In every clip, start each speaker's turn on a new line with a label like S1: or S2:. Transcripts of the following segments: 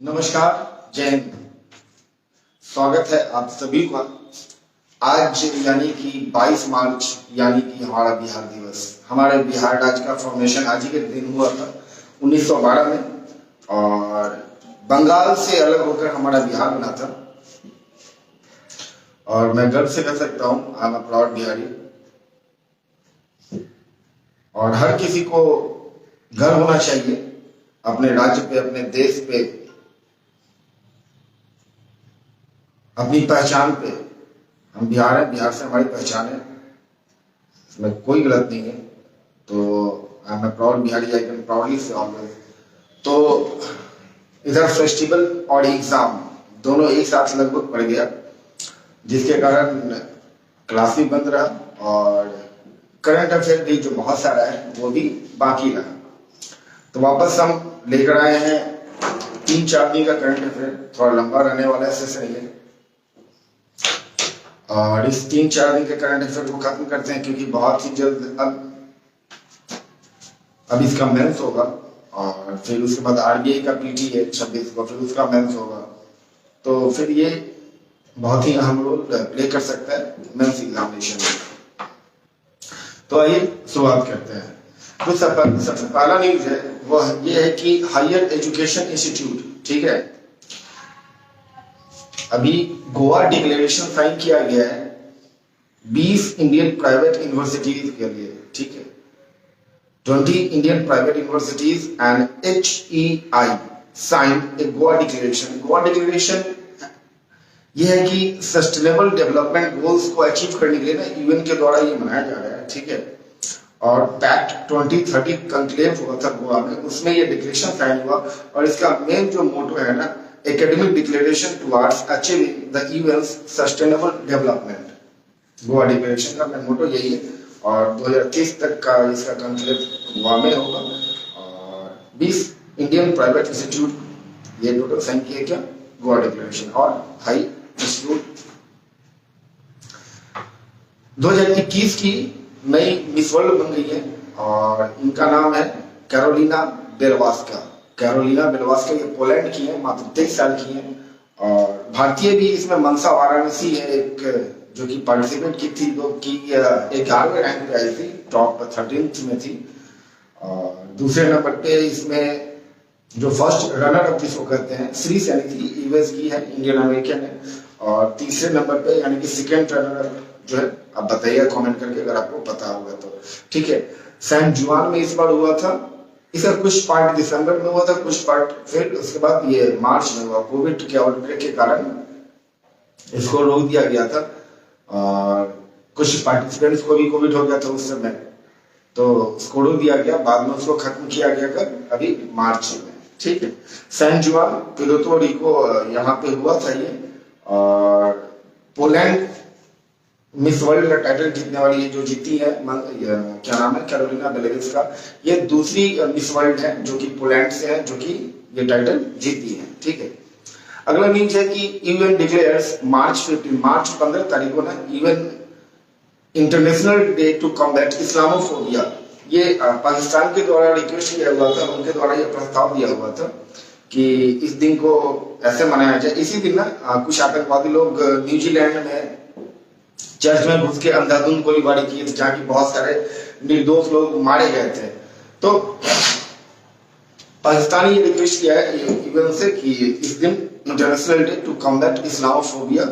S1: नमस्कार, जय हिंद। स्वागत है आप सभी का। आज यानी कि 22 मार्च यानी कि हमारा बिहार दिवस। हमारे बिहार राज्य का फॉर्मेशन आज ही के दिन हुआ था 1912 में, और बंगाल से अलग होकर हमारा बिहार बना था। और मैं गर्व से कह सकता हूँ I am a proud Bihari. और हर किसी को गर्व होना चाहिए अपने राज्य पे, अपने देश पे, अपनी पहचान पे। हम बिहार है, बिहार से हमारी पहचान है, इसमें कोई गलत नहीं है। तो I am a proud Bihari, I can proudly से ऑलवेज। तो इधर फेस्टिवल और एग्जाम दोनों एक साथ लगभग पड़ गया, जिसके कारण क्लास भी बंद रहा और करंट अफेयर भी जो बहुत सारा है वो भी बाकी रहा। तो वापस हम लेकर आए हैं 3-4 दिन का करंट अफेयर, थोड़ा लंबा रहने वाला है सेशन ये। और इस 3-4 दिन के करंट अफेयर को खत्म करते हैं, क्योंकि बहुत ही जल्द अब इसका मेंस होगा, और फिर उसके बाद आरबीआई का पीटी है 26 को, फिर उसका मेंस होगा। तो फिर ये बहुत ही अहम रोल प्ले कर सकता है मेंस एग्जामिनेशन में। तो आइए शुरुआत करते हैं। तो सबसे पहला न्यूज है वो ये है कि हायर एजुकेशन इंस्टीट्यूट, ठीक है, अभी गोवा डिक्लेरेशन साइन किया गया है 20 इंडियन प्राइवेट यूनिवर्सिटीज के लिए, ठीक है। 20 Indian private universities and HEI signed A Goa declaration. Goa declaration यह है कि सस्टेनेबल डेवलपमेंट गोल्स को अचीव करने के लिए ना यूएन के द्वारा ये मनाया जा रहा है, ठीक है। और पैक्ट 2030 कंक्लेव हुआ था गोवा में, उसमें ये डिक्लेरेशन साइन हुआ। और इसका मेन जो मोटो है ना, academic declaration towards achieving the UN's sustainable development. Goa declaration का मेन मोटो यही है, और 2030 तक का इसका कंक्लेव गोवा में होगा। और 20 इंडियन प्राइवेट इंस्टीट्यूट ये टोटल साइन किए क्या, गोवा डिक्लेरेशन और हाई इंस्टीट्यूट। 2021 की नई मिस वर्ल्ड बन गई है, और इनका नाम है कैरोलिना बेलवास्का। कैरोलिना बेलवास्का ये पोलैंड की है, मात्र 23 साल की है। और भारतीय भी इसमें मनसा वाराणसी है एक, जो कि पार्टिसिपेट की थी, जो कि 11वें रैंक पे आई थी, टॉप 13th में थी। और दूसरे नंबर पे इसमें जो फर्स्ट रनर अप जिसको कहते हैं श्री सैनी थी, यूएस की है, इंडियन अमेरिकन है। और तीसरे नंबर पे यानी कि सेकेंड रनर जो है, आप बताइएगा कमेंट करके अगर आपको पता होगा तो, ठीक है। सैन जुआन में इस बार हुआ था। इसका कुछ पार्ट दिसंबर में हुआ था, कुछ पार्ट फिर उसके बाद ये मार्च में हुआ। कोविड के आउटब्रेक के कारण इसको रोक दिया गया था, और कुछ पार्टिसिपेंट्स को भी कोविड हो गया था उस समय, तो उसको रोक दिया गया। बाद में उसको खत्म किया गया कब, अभी मार्च में, ठीक है। सैन जुआन पुर्तो रिको यहाँ पे हुआ था ये। और पोलैंड मिस वर्ल्ड का टाइटल जीतने वाली है, जो जीती है क्या नाम है, कैरोलिना बेलवास्का। ये दूसरी मिस वर्ल्ड है जो कि पोलैंड से है, जो कि ये टाइटल जीती है, ठीक है। अगला न्यूज है कि यूएन डिक्लेयर्स मार्च 15 तारीख को ना UN international day to combat Islamophobia. ये पाकिस्तान के द्वारा रिक्वेस्ट किया हुआ था, उनके द्वारा ये प्रस्ताव दिया हुआ था कि इस दिन को ऐसे मनाया जाए। इसी दिन ना कुछ आतंकवादी लोग न्यूजीलैंड में चर्च में घुस के अंधाधुंध गोलीबारी की थी, जहाँ की बहुत सारे निर्दोष लोग मारे गए थे। तो पाकिस्तान ये रिक्वेस्ट किया है यूएन से कि इस दिन international day to combat Islamophobia,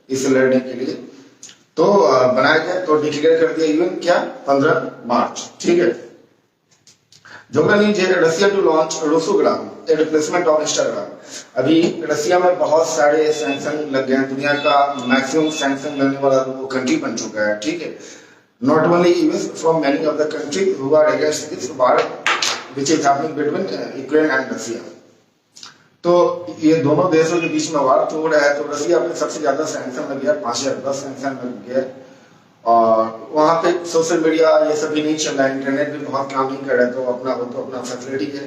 S1: इसे लड़ने के लिए तो बनाया गया। तो डिक्लेयर कर दिया यूएन क्या, 15 मार्च, ठीक है। जो न्यूज है, Russia to launch Rossgram a replacement of Instagram. अभी रसिया में बहुत सारे सैंक्शन लग गए हैं, दुनिया का मैक्सिमम सैंक्शन लगने वाला वो कंट्री बन चुका है, ठीक है। Not only US, from many of the country who are against this war which is happening between Ukraine and Russia. तो ये दोनों देशों के बीच में वार तो हो रहा है, तो रसिया पे सबसे ज्यादा सैंक्शन लग गया, 5010 सैंक्शन लग गया। और वहां पे सोशल मीडिया ये सब भी नहीं चल रहा है, इंटरनेट भी बहुत काम नहीं कर रहा है, तो अपना फैसिलिटी है,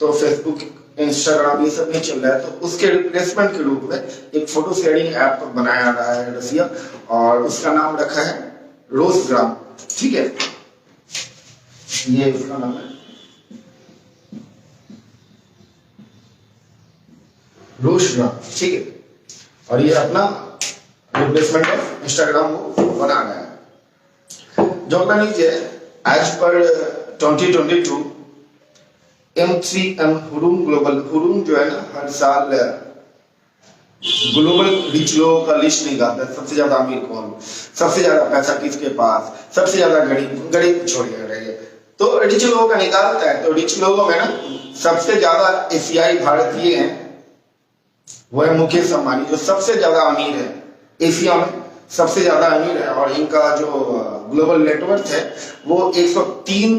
S1: तो फेसबुक इंस्टाग्राम ये सब नहीं चल रहा है। तो उसके रिप्लेसमेंट के रूप में एक फोटो शेयरिंग ऐप बनाया रहा है रसिया, और उसका नाम रखा है रोसग्राम, ठीक है। ये उसका नाम है। रोशना, ठीक है। और ये अपना रिप्लेसमेंट ऑफ इंस्टाग्राम वो बना रहा है। जो अपना नीचे एज पर 2022 M3M हुरूम ग्लोबल, हुरूम जो है ना हर साल ग्लोबल रिच लोगों का लिस्ट निकालता है, सबसे ज्यादा अमीर कौन, सबसे ज्यादा पैसा किसके पास, सबसे ज्यादा गरीब, गरीब छोड़िए रहिए, तो रिच लोगों का निकालता है। तो रिच लोगों में ना सबसे ज्यादा एशियाई भारतीय हैं, वो है मुकेश अंबानी, जो सबसे ज्यादा अमीर है, एशिया में सबसे ज्यादा अमीर है। और इनका जो ग्लोबल नेटवर्थ है वो 103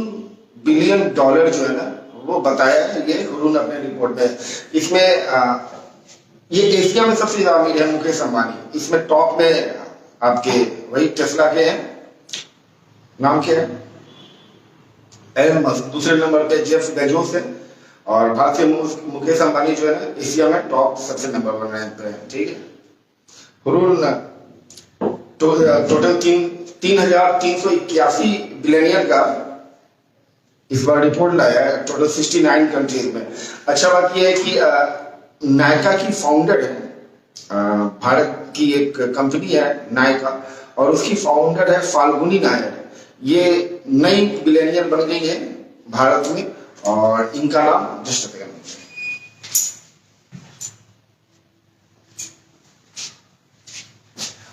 S1: बिलियन डॉलर जो है ना वो बताया है ये हुरून अपने रिपोर्ट में। इसमें ये एशिया में सबसे ज्यादा अमीर है मुकेश अंबानी। इसमें टॉप में आपके वही टेस्ला के हैं, नाम क्या है, एलन मस्क। दूसरे नंबर पे जेफ बेजोस है। और भारतीय मुकेश अंबानी जो है ना एशिया में टॉप सबसे नंबर 1 रैंक पे है, ठीक है। हुरून टोटल 3,381 बिलियनियर का इस बार रिपोर्ट लाया है, टोटल 69 कंट्रीज में। अच्छा बात यह है कि नायका की फाउंडर है, भारत की एक कंपनी है नायका, और उसकी फाउंडर है फाल्गुनी नायर। ये नई बिलियनियर बन गई है भारत में, और इनका नाम जस्ट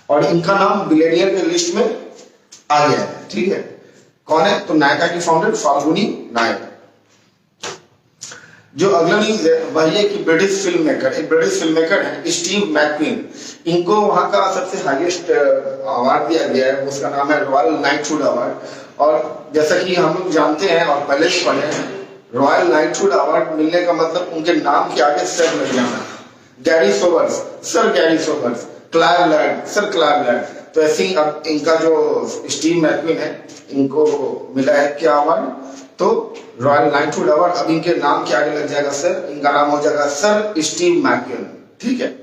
S1: और इनका नाम बिलियनियर के लिस्ट में आ गया है, ठीक है। कौन है, तो नायका की फाउंडर फाल्गुनी नायर। जो अगला न्यूज है वह ये कि ब्रिटिश फिल्म मेकर, एक ब्रिटिश फिल्म मेकर है स्टीव मैकक्वीन, इनको वहां का सबसे हाईएस्ट अवार्ड दिया गया है, उसका नाम है रॉयल नाइटहुड अवार्ड। और जैसा कि हम लोग जानते हैं और पहले से पढ़े हैं, रॉयल नाइटहुड अवार्ड मिलने का मतलब उनके नाम के आगे सर लग जाना। Garry Sobers, sir Garry Sobers, Clive land, sir Clive land. तो ऐसे ही अब इनका जो स्टीव मैकक्वीन है, इनको मिला है क्या अवार्ड, तो रॉयल नाइटहुड अवार्ड। अब इनके नाम के आगे लग जाएगा सर, इनका नाम हो जाएगा सर स्टीव मैकक्वीन, ठीक है।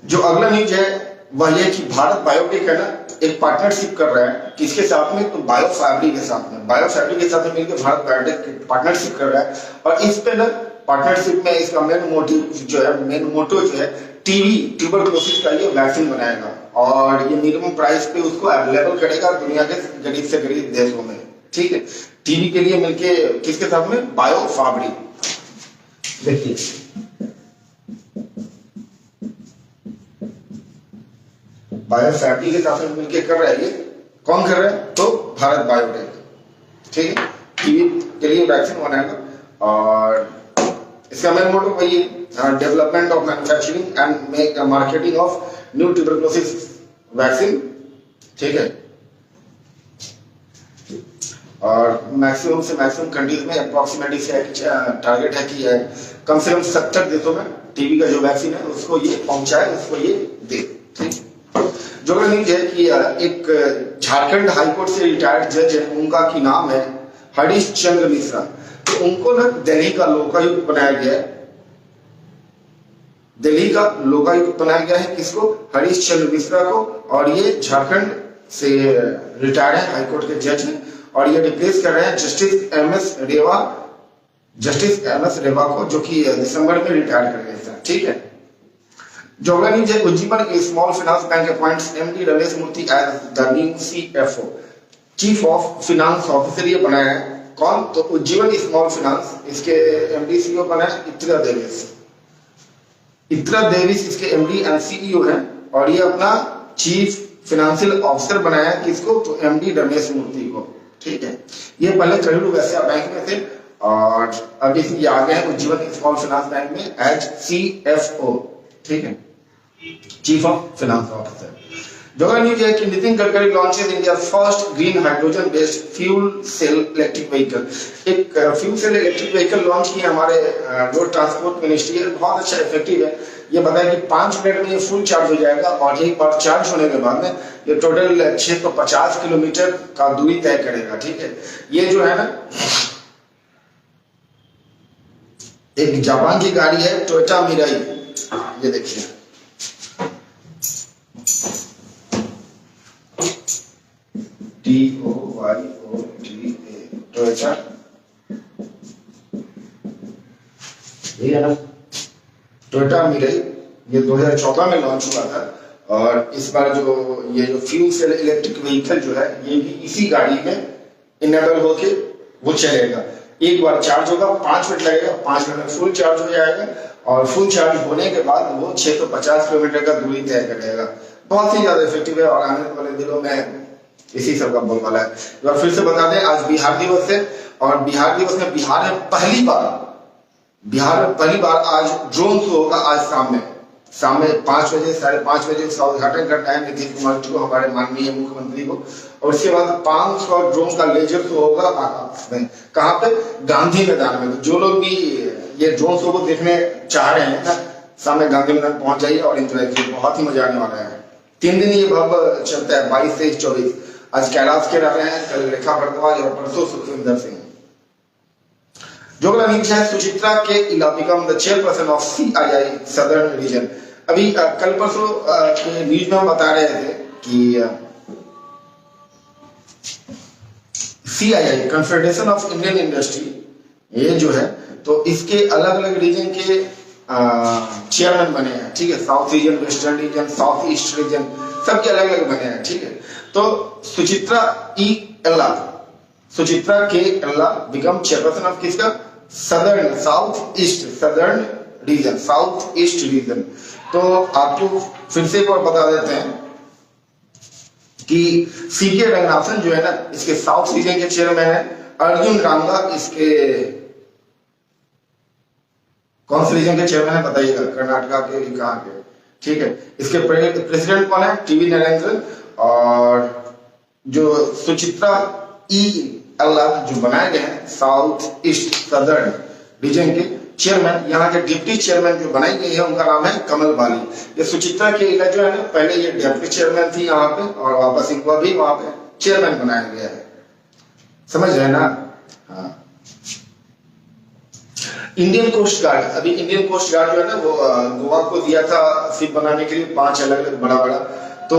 S1: जो अगला न्यूज है वह यह कि भारत बायोटेक है ना एक पार्टनरशिप कर रहा है, किसके साथ में, तो बायोफैब्रिक के साथ में। बायोफैब्रिक के साथ में मिलकर भारत बायोटेक पार्टनरशिप कर रहा है। और इस पे ना पार्टनरशिप में इसका मेन मोटिव जो है, मेन मोटो जो है, टीबी ट्यूबरकुलोसिस का ये वैक्सीन बनाएगा, और ये मिनिमम प्राइस पे उसको अवेलेबल करेगा दुनिया के गरीब से गरीब देशों में, ठीक है। टीबी के लिए मिलके किसके साथ में, बायोफैब्रिक। देखिए बायोफैब्रिक के साथ में मिलके कर रहा है, ये कौन कर रहा है, तो भारत बायोटेक, ठीक है। टीबी के लिए वैक्सीन बनाएगा, और इसका मेन मोटो वही है, development of manufacturing and marketing of new tuberculosis vaccine, ठीक है। और मैक्सिमम से मैक्सिमम कंट्रीज में अप्रोक्सीमेटली से टारगेट है कि कम से कम 70 देशों में टीबी का जो वैक्सीन है उसको ये पहुंचाए, उसको ये दे, ठीक। जो न्यूज है कि एक झारखंड हाईकोर्ट से रिटायर्ड जज है, उनका की नाम है हरीश चंद्र मिश्रा। तो उनको ना दिल्ली का लोकायुक्त बनाया गया है, दिल्ली का लोकायुक्त बनाया गया है, किसको, हरीश चंद्र मिश्रा को। और ये झारखंड से रिटायर्ड है हाईकोर्ट के जज हैं, और ये रिप्लेस कर रहे हैं जस्टिस एमएस रेवा को, जो कि दिसंबर में रिटायर कर गए थे, ठीक है। जो अगला न्यूज है, Ujjivan small finance bank appoints MD Ramesh Murthy as the new CFO, chief of finance officer ये बनाया है। कौन, तो उज्जीवन स्मॉल फाइनेंस, इसके एमडी सीईओ बनाया इत्रा देविस। इत्रा देविस इसके एमडी एंड सीईओ हैं, और ये अपना चीफ फाइनेंशियल ऑफिसर बनाया है किसको, तो एमडी रमेश मूर्ति को, ठीक है। ये पहले घरेलू वैश्य बैंक में थे, और अभी ये आ गए हैं उज्जीवन स्मॉल फाइनेंस बैंक में एज सीएफओ, ठीक है, चीफ ऑफ फाइनेंस ऑफिसर। जो न्यूज है कि Nitin Gadkari launches India first green hydrogen based fuel cell electric vehicle. एक fuel cell electric vehicle launch किया हमारे रोड ट्रांसपोर्ट मिनिस्ट्री, बहुत अच्छा इफेक्टिव है। ये बताया कि 5 मिनट में ये फुल चार्ज हो जाएगा, और एक बार चार्ज होने के बाद में ये टोटल 650 किलोमीटर का दूरी तय करेगा, ठीक है। ये जो है ना एक जापान की गाड़ी है टोयोटा मिराई, ये देखिए, टोयोटा, ये है ना टोयोटा मिरई, ये 2014 में लॉन्च हुआ था। और इस बार जो ये जो फ्यूल सेल इलेक्ट्रिक व्हीकल जो है ये भी इसी गाड़ी में इनेबल होके वो चलेगा। एक बार चार्ज होगा 5 मिनट लगेगा, 5 मिनट में फुल चार्ज हो जाएगा और फुल चार्ज होने के बाद वो 650 किलोमीटर का दूरी तय करेगा। बहुत ही ज्यादा इफेक्टिव है और आने वाले दिनों में इसी सब का बोलबाला है। एक बार फिर से बता दें, आज बिहार दिवस है और बिहार दिवस में बिहार में पहली बार आज ड्रोन शो होगा। आज शाम में 5 बजे 5:30 बजे उसका उद्घाटन करना है नीतीश कुमार जी को, हमारे माननीय मुख्यमंत्री को। और उसके बाद 500 ड्रोन का लेजर शो होगा आकाश में। कहाँ पे? गांधी मैदान में। जो लोग भी ये ड्रोन शो को देखने चाह रहे हैं ना, सामने गांधी मैदान पहुंच जाइए और एंजॉय कीजिए, बहुत ही मजा आने वाला है। 3 दिन ये भव्य चलता है, 22, 23, 24। आज कैलाश के रह रहे हैं, कल रेखा भारद्वाज और परसों सुखविंदर सिंह। जो अगला न्यूज है, सुचित्रा के इला become the chairperson of CII southern reason. अभी कल परसों के न्यूज में हम बता रहे थे कि CII confederation of Indian industry, ये जो है तो इसके अलग अलग रीजन के चेयरमैन बने हैं, ठीक है। South region, western region, south east region, सबके अलग अलग बने हैं, ठीक है। तो सुचित्रा के एल्ला बिकम चेयरपर्सन ऑफ किसका? South east region. तो आपको फिर से एक बार बता देते हैं कि CK रंगनाथन जो है ना, इसके साउथ रीजन के चेयरमैन है। अर्जुन रामगा इसके कौन से रीजन के चेयरमैन है बताइएगा, कर्नाटका के, कहाँ के, ठीक है। इसके प्रेसिडेंट कौन है? TV नरेंद्रन। और जो सुचित्रा एल्ला जो बनाए गए हैं साउथ ईस्ट सदर्न रीजन के चेयरमैन, यहाँ के डिप्टी चेयरमैन जो बनाई गई है उनका नाम है कमल बाली। ये सुचित्रा के एल्ला जो है ना, पहले ये डिप्टी चेयरमैन थी यहाँ पे और वापस इनको भी वहां पे चेयरमैन बनाया गया है, समझ रहे हैं ना? हाँ। इंडियन कोस्ट गार्ड, अभी इंडियन कोस्ट गार्ड जो है ना वो गोवा को दिया था शिप बनाने के लिए 5 अलग अलग बड़ा। तो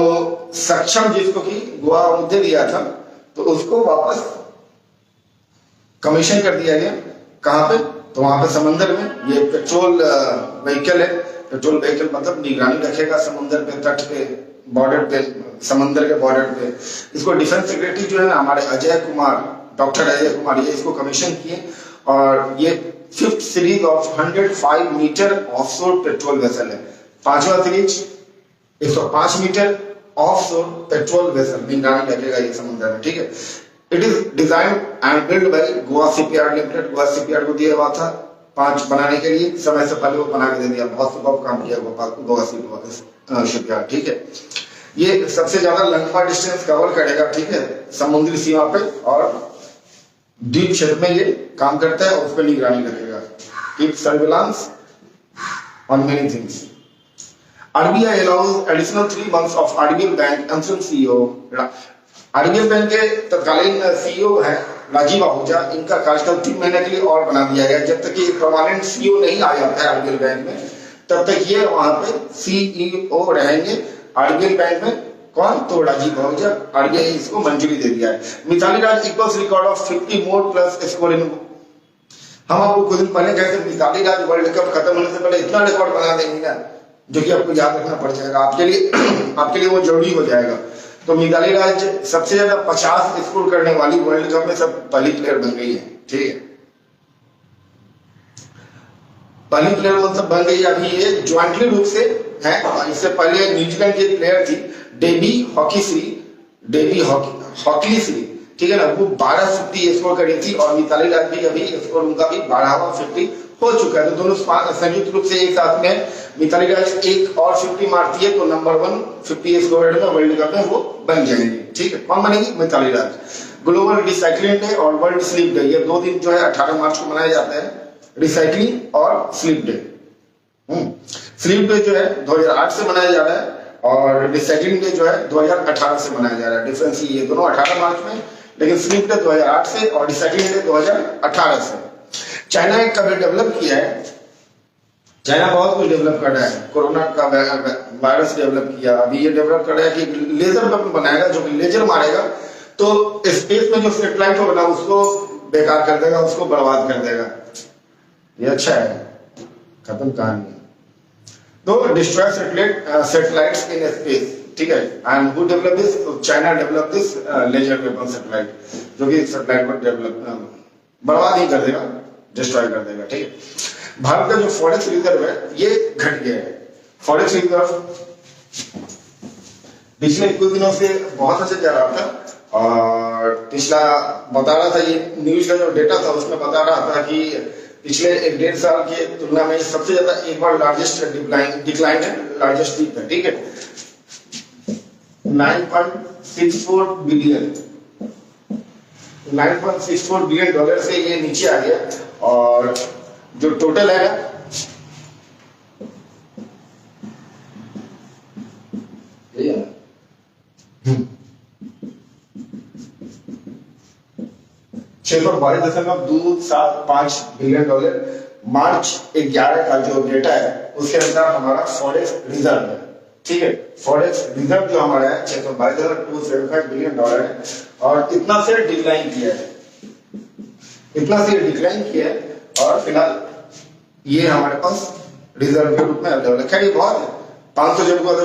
S1: सक्षम जिसको कि गोवा मुद्दे दिया था तो उसको वापस कमीशन कर दिया गया। कहाँ पे? तो वहां पे समंदर में। ये पेट्रोल व्हीकल है। पेट्रोल व्हीकल मतलब निगरानी रखेगा समुद्र पे, तट पे, बॉर्डर पे, समंदर के बॉर्डर पे। इसको डिफेंस सेक्रेटरी जो है ना हमारे डॉक्टर अजय कुमार, ये इसको कमीशन किए। और ये 5th series of 105 metre offshore patrol vessel है। 5वां series 105 metre offshore patrol vessel निगरानी रखेगा ये समुद्र में, ठीक है। It is design and build by Goa shipyard limited. Goa shipyard को दिया हुआ था 5 बनाने के लिए, समय से पहले वो बना के दे दिया। बहुत सुबह काम किया गोवा शिपयार्ड, ठीक है। ये सबसे ज्यादा लंबा डिस्टेंस कवर करेगा, ठीक है, समुद्री सीमा पे और द्वीप क्षेत्र में ये काम करता है, उस पर निगरानी रखेगा। Keep surveillance on many things. RBI allows additional 3 months of RBL Bank interim CEO। RBL bank के तत्कालीन CEO है राजीव आहूजा, इनका कार्यकाल 3 महीने के लिए और बना दिया गया। जब तक ये परमानेंट CEO नहीं आ जाता है RBL बैंक में, तब तक ये वहां पे CEO रहेंगे RBL बैंक में। कौन? तो राजीव आहूजा। RBI इसको मंजूरी दे दिया है। Mithali Raj equals record of 50 more plus score in. हम आपको कुछ दिन पहले कहे थे मिताली राज वर्ल्ड कप खत्म होने से पहले इतना रिकॉर्ड बना देंगी ना, जो कि आपको याद रखना पड़ जाएगा, आपके लिए वो जरूरी हो जाएगा। तो मिताली राज सबसे ज्यादा 50 स्कोर करने वाली वर्ल्ड कप में सब पहली प्लेयर बन गई है, ठीक है। पहली प्लेयर मतलब बन गई। अभी ये ज्वाइंटली रूप से है। इससे पहले न्यूजीलैंड की प्लेयर थी डेबी हॉकलीश्री, ठीक है ना, वो 12 50 स्कोर करी थी। और मिताली राज भी अभी स्कोर उनका भी 12वां 50 हो चुका है। तो दोनों संयुक्त रूप से एक साथ में मिताली राज एक और 50 मारती है तो नंबर 1 50 स्कोर में वर्ल्ड कप में वो बन जाएंगे, ठीक है। कौन बनेगी? मिताली राज। ग्लोबल रिसाइकलिंग डे और वर्ल्ड स्लीप डे, ये 2 दिन जो है 18 मार्च को मनाया जाता है, रिसाइकलिंग और स्लीप डे। स्लीप डे जो है 2008 से मनाया जा रहा है और रिसाइकलिंग डे जो है 2018 से मनाया जा रहा है। डिफरेंस ये दोनों 18 मार्च में, लेकिन स्लीप डे 2008 से और रिसाइकलिंग डे 2018 से। चाइना ने कभी डेवलप किया है, चाइना बहुत कुछ डेवलप कर रहा है। कोरोना का वायरस डेवलप किया, अभी ये डेवलप कर रहा है कि लेजर वेपन बनाएगा जो कि लेजर मारेगा तो स्पेस में जो सेटेलाइट होगा ना उसको बेकार कर देगा, उसको बर्बाद कर देगा। ये अच्छा है, खत्म कहानी। तो डिस्ट्रॉय सैटेलाइट्स इन स्पेस, ठीक है। And who develop this? China develop this laser weapon satellite, जो कि सैटेलाइट को डेवलप बर्बाद ही कर देगा, डिस्ट्रॉय कर देगा, ठीक है। भारत का जो फॉरेक्स रिजर्व है ये घट गया है। फॉरेक्स रिजर्व पिछले कुछ दिनों से बहुत अच्छा जा रहा था, और पिछला बता रहा था, ये न्यूज का जो डेटा था उसमें बता रहा था कि पिछले 1.5 साल की तुलना में सबसे ज्यादा एक बार लार्जेस्ट डिक्लाइन है, लार्जेस्ट डीप है, ठीक है। 9.64 बिलियन $9.64 से ये नीचे आ गया, और जो टोटल है 622.275 बिलियन डॉलर। मार्च 11 का जो डेटा है उसके अनुसार हमारा फॉरेक्स रिजर्व है, ठीक है। फॉरेक्स रिजर्व जो हमारा है 622.275 बिलियन डॉलर है, और इतना से डिक्लाइन किया है, और फिलहाल ये हमारे पास रिजर्व के रूप में अवेलेबल है। खैर ये बहुत है, 500 जब हुआ तो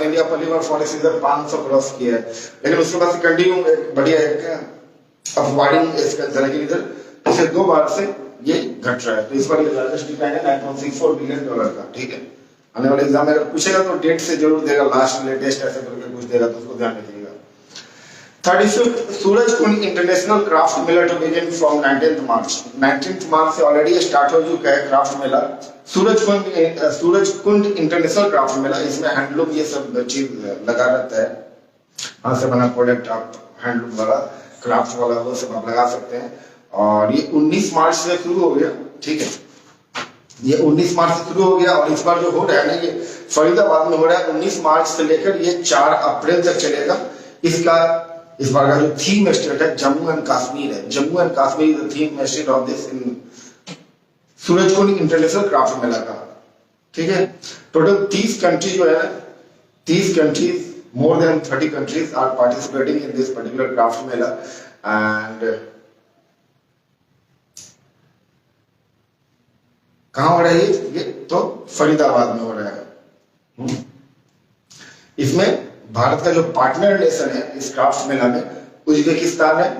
S1: इंडिया पहली बार फॉरेक्स रिजर्व 500 क्रॉस किया है, लेकिन उसके बाद से कंटिन्यू एक बढ़िया एक अपवार्डिंग इधर पिछले 2 बार से ये घट रहा है। तो इस बार ये लार्जेस्ट डिक्लाइन है 9.64 बिलियन डॉलर का, ठीक है। आने वाले एग्जाम में अगर पूछेगा तो डेट से जरूर देगा, लास्ट लेटेस्ट ऐसे करके कुछ देगा, तो उसको ध्यान रखिएगा। 35th Surajkund international craft mela to begin from 19th March से ऑलरेडी स्टार्ट हो चुका है craft mela. Surajkund international craft mela, इसमें हैंडलूम ये सब चीज लगा रहता है, हाथ से बना प्रोडक्ट आप हैंडलूम वाला, क्राफ्ट वाला वो सब आप लगा सकते हैं। और ये 19 मार्च से शुरू हो गया, ठीक है। ये 19 मार्च से शुरू हो गया, और इस बार जो हो रहा है ना ये फरीदाबाद में हो रहा है। 19 मार्च से लेकर ये 4 अप्रैल तक चलेगा। इस बार का जो थीम स्टेट है जम्मू एंड कश्मीर है। Jammu and Kashmir is the theme state of this in Surajkund international craft Mela का, ठीक है। टोटल 30 कंट्री जो है, 30 countries, more than 30 countries are participating in this particular craft mela, and कहाँ हो रहा है ये तो फरीदाबाद में हो रहा है। इसमें भारत का जो पार्टनर नेशन है इस क्राफ्ट मेला में उज्बेकिस्तान है।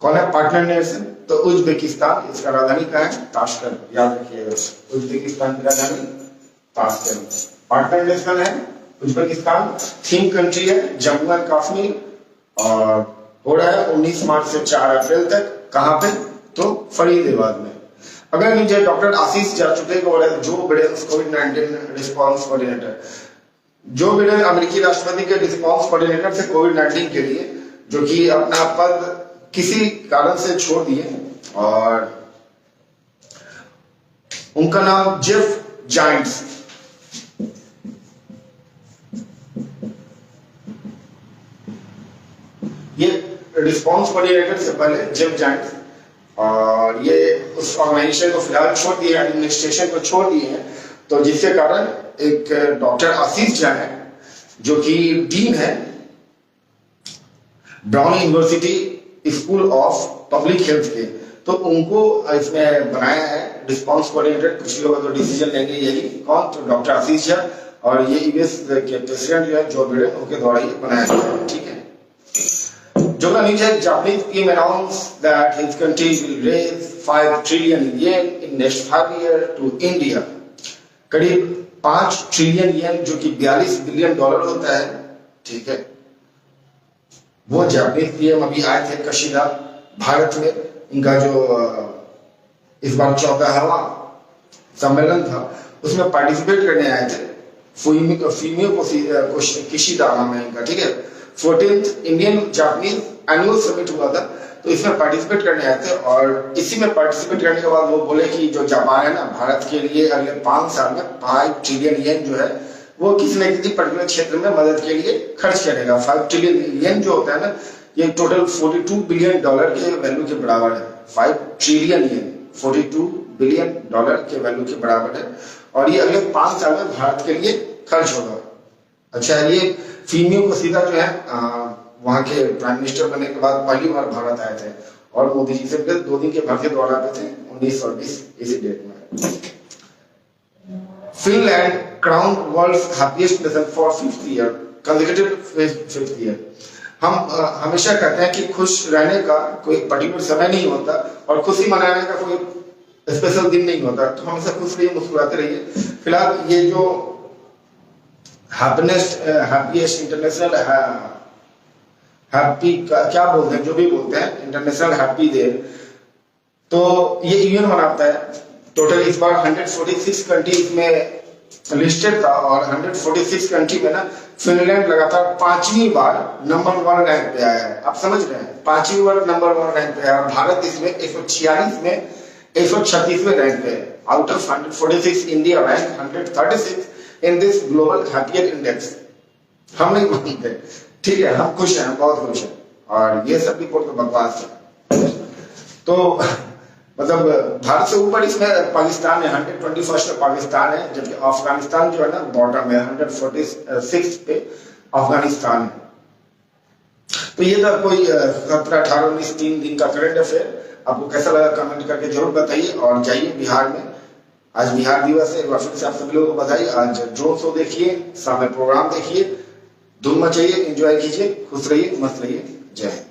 S1: कौन है पार्टनर नेशन? तो उज्बेकिस्तान। इसका राजधानी कहाँ है? ताशकंद, याद रखिएगा, उज्बेकिस्तान की राजधानी ताशकंद। पार्टनर नेशन है उज्बेकिस्तान, थीम कंट्री है जम्मू एंड कश्मीर, और हो रहा है 19 मार्च से 4 अप्रैल तक। कहां पे? तो फरीदाबाद में। अगर नीचे डॉक्टर आशीष जा चुके हैं जो बिडेन कोविड-19 रिस्पांस कोऑर्डिनेटर, जो बिडेन अमेरिकी राष्ट्रपति के रिस्पांस कोऑर्डिनेटर से कोविड-19 के लिए, जो कि अपना पद किसी कारण से छोड़ दिए, और उनका नाम जेफ जायंट्स। ये रिस्पांस कोऑर्डिनेटर से पहले जेफ जायंट्स, और ये उस ऑर्गेनाइजेशन को फिलहाल छोड़ दिए, एडमिनिस्ट्रेशन को छोड़ दिए हैं। तो जिसके कारण एक डॉक्टर आशीष झा है, जो कि डीन है brown university school of public health के, तो उनको इसमें बनाया है रिस्पांस कोऑर्डिनेटर। कुछ लोग तो डिसीजन लेंगे यही, कौन? तो डॉक्टर आशीष झा, और ये यूएस के प्रेसिडेंट जो है जो बिडेन, उनके द्वारा ये बनाया गया है, ठीक है। Japanese team announced that his country will raise 5 trillion yen in next 5 years to India. करीब 5 ट्रिलियन येन, जो कि 42 बिलियन डॉलर होता है, ठीक है। वो जापानीज पीएम अभी आए थे कशीदा भारत में। इनका जो इस बार 14वां सम्मेलन था उसमें पार्टिसिपेट करने आए थे। फूमियो किशिदा नाम है इनका, ठीक है। 14th Indian Japanese annual summit हुआ था, तो इसमें पार्टिसिपेट करने आए थे। और इसी में पार्टिसिपेट करने के बाद वो बोले कि जो जापान है ना, भारत के लिए अगले 5 साल में 5 ट्रिलियन येन जो है वो किसी न किसी पर्टिकुलर क्षेत्र में मदद के लिए खर्च करेगा। 5 ट्रिलियन येन जो होता है ना, ये टोटल 42 बिलियन डॉलर के वैल्यू के बराबर है। 5 ट्रिलियन येन 42 बिलियन डॉलर के वैल्यू के बराबर है, और ये अगले 5 साल में भारत के लिए खर्च होगा। अच्छा, ये फीमियो को सीधा जो है वहां के प्राइम मिनिस्टर बनने के बाद पहली बार भारत आए थे, और मोदी जी से 2 दिन के भारतीय दौरा पे थे 19 और 20 इसी डेट में। Finland crown world's happiest nation for 5th year consecutive 5th year. हम हमेशा कहते हैं कि खुश रहने का कोई पर्टिकुलर समय नहीं होता और खुशी मनाने का कोई स्पेशल दिन नहीं होता, तो हमेशा खुश रहिए, मुस्कुराते रहिए। फिलहाल ये जो हैप्पीएस्ट इंटरनेशनल हैप्पी क्या बोलते हैं, जो भी बोलते हैं, इंटरनेशनल हैप्पी डे, तो ये यूएन मनाता है। टोटल इस बार 146 कंट्रीज में लिस्टेड था और 146 कंट्री में ना फिनलैंड लगातार 5वीं बार नंबर 1 रैंक पे आया है। आप समझ रहे हैं, 5वीं बार नंबर 1 रैंक पे आया और भारत इसमें 146 में 136वें रैंक पे है। Out of 146 India rank 136 in this global happiest index. हम नहीं मानते, ठीक है, हम खुश हैं, बहुत खुश हैं। और ये सब रिपोर्ट तो बकवास है। तो मतलब भारत से ऊपर इसमें पाकिस्तान है, 121 पे पाकिस्तान है, जबकि अफगानिस्तान जो है ना बॉटम है, 146 पे अफगानिस्तान है। तो ये था कोई 17, 18, 19 3 दिन का करंट अफेयर। आपको कैसा लगा कमेंट करके जरूर बताइए। और जाइए बिहार में, आज बिहार दिवस है, एक बार फिर से आप सभी लोगों को बधाई। आज ड्रोन शो देखिए, सामने प्रोग्राम देखिए, धूम मचाइए, एंजॉय कीजिए, खुश रहिए, मस्त रहिए। जय हिंद।